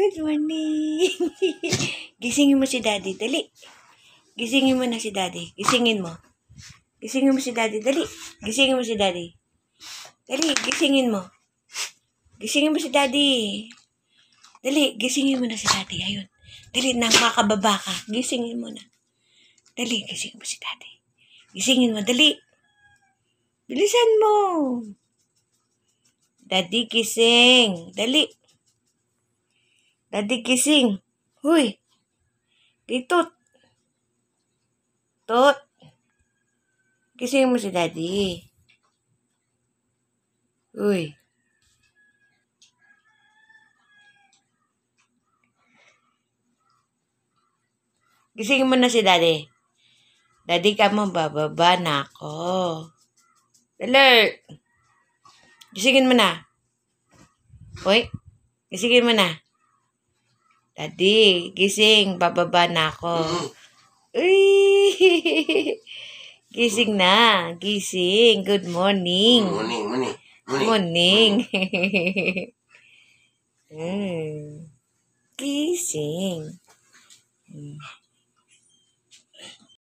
Good morning. Gisingin mo si Daddy, dali. Gisingin mo na si Daddy. Gisingin mo. Gisingin mo si Daddy, dali. Gisingin mo si Daddy. Dali, gisingin mo. Gisingin mo si Daddy. Dali, gisingin mo na si Daddy. Ayun. Dali, nakakababa ka. Gisingin mo na. Dali, gisingin mo si Daddy. Gisingin mo, dali. Bilisan mo. Daddy, gising. Dali. Daddy, gising. Huy. Titot. Tot. Gisingin mo si Daddy. Uy. Gisingin mo na si Daddy. Daddy, ka mo, bababa na ako. Dali. Gisingin mo na. Uy. Gisingin mo na. Daddy, gising. Bababa na ako. Uy. Gising na. Gising. Good morning. Good morning. Gising.